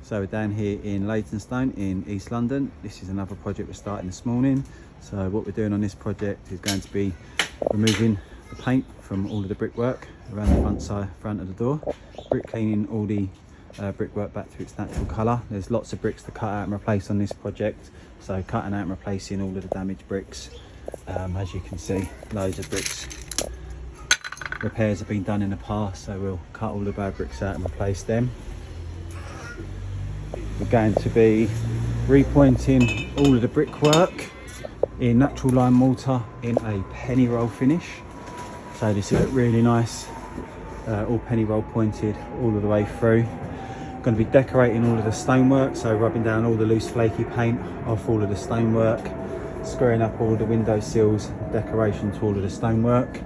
So we're down here in Leytonstone in East London. This is another project we're starting this morning. So what we're doing on this project is going to be removing the paint from all of the brickwork around the front of the door, brick cleaning all the brickwork back to its natural colour. There's lots of bricks to cut out and replace on this project, so cutting out and replacing all of the damaged bricks. As you can see, loads of bricks. Repairs have been done in the past, so we'll cut all the bad bricks out and replace them. We're going to be repointing all of the brickwork in natural lime mortar in a penny roll finish. So this is really nice, all penny roll pointed all of the way through. Going to be decorating all of the stonework, so rubbing down all the loose flaky paint off all of the stonework, screwing up all the window sills, decoration to all of the stonework.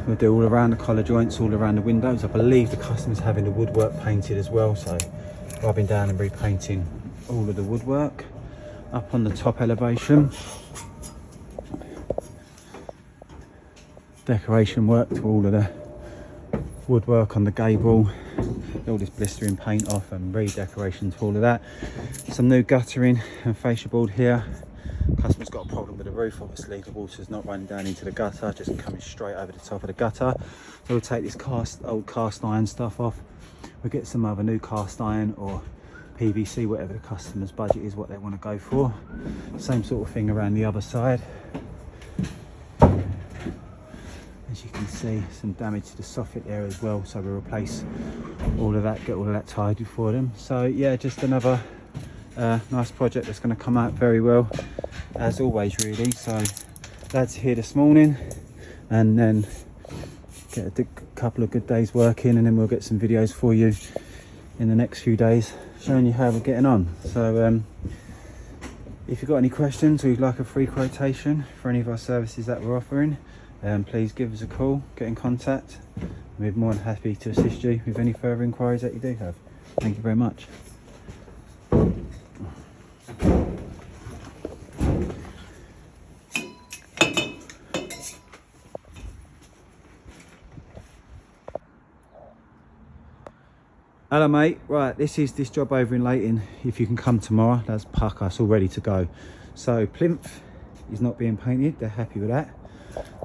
We'll do all around the collar joints, all around the windows. I believe the customer's having the woodwork painted as well, so rubbing down and repainting all of the woodwork. Up on the top elevation, decoration work to all of the woodwork on the gable, all this blistering paint off and redecoration to all of that. Some new guttering and fascia board here. Customer's got a problem with the roof, obviously the water's not running down into the gutter, just coming straight over the top of the gutter. So we'll take this old cast iron stuff off. We'll get some other new cast iron or PVC, whatever the customer's budget is, what they want to go for. Same sort of thing around the other side. As you can see, some damage to the soffit there as well, so we'll replace all of that, get all of that tidied for them. So yeah, just another nice project that's going to come out very well, as always really. So lads here this morning, and then get a couple of good days working, and then we'll get some videos for you in the next few days showing you how we're getting on. So if you've got any questions or you'd like a free quotation for any of our services that we're offering, please give us a call, get in contact. We're more than happy to assist you with any further inquiries that you do have. Thank you very much. Hello mate, right, this is this job over in Leyton. If you can come tomorrow, that's pucker, it's all ready to go. So plinth is not being painted, they're happy with that.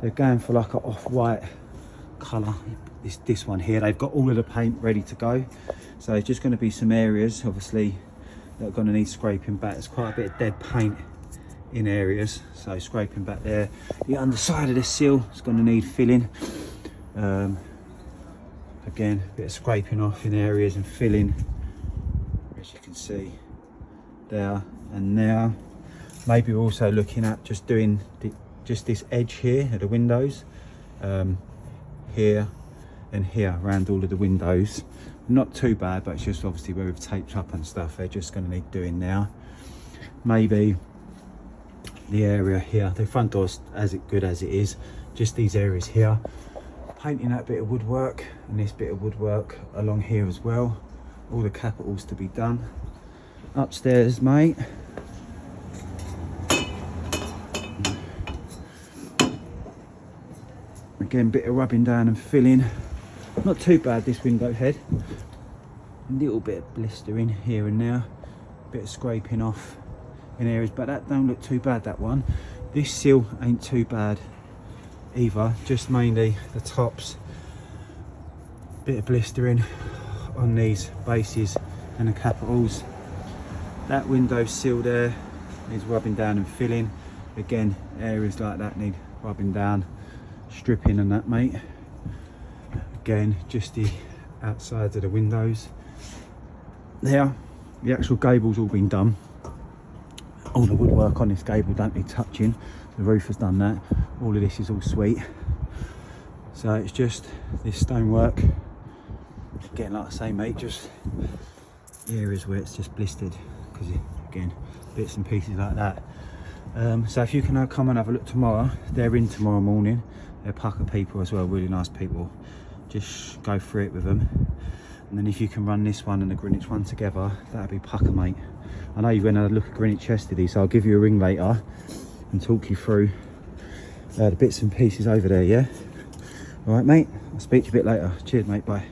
They're going for like an off-white colour, this one here. They've got all of the paint ready to go. So it's just going to be some areas, obviously, that are going to need scraping back. There's quite a bit of dead paint in areas, so scraping back there. The underside of this sill is going to need filling. Again, a bit of scraping off in areas and filling, as you can see there and there. Maybe we're also looking at just doing just this edge here at the windows, here and here around all of the windows. Not too bad, but it's just obviously where we've taped up and stuff, they're just going to need doing now. Maybe the area here, the front door's as good as it is, just these areas here. Painting that bit of woodwork and this bit of woodwork along here as well. All the capitals to be done. Upstairs, mate. Again, bit of rubbing down and filling. Not too bad, this window head. A little bit of blistering here and there. Bit of scraping off in areas, but that don't look too bad, that one. This sill ain't too bad either, just mainly the tops. Bit of blistering on these bases and the capitals. That window sill there needs rubbing down and filling. Again, areas like that need rubbing down, stripping and that, mate. Again, just the outsides of the windows there. The actual gable's all been done. All the woodwork on this gable don't need touching. The roof has done that. All of this is all sweet. So it's just this stonework. Again, like I say, mate, just the areas where it's just blistered, because again, bits and pieces like that. So if you can come and have a look tomorrow, they're in tomorrow morning. They're pucker people as well, really nice people. Just go through it with them. And then if you can run this one and the Greenwich one together, that'd be pucker, mate. I know you went and had a look at Greenwich yesterday, so I'll give you a ring later and talk you through the bits and pieces over there, yeah? All right, mate, I'll speak to you a bit later. Cheers, mate, bye.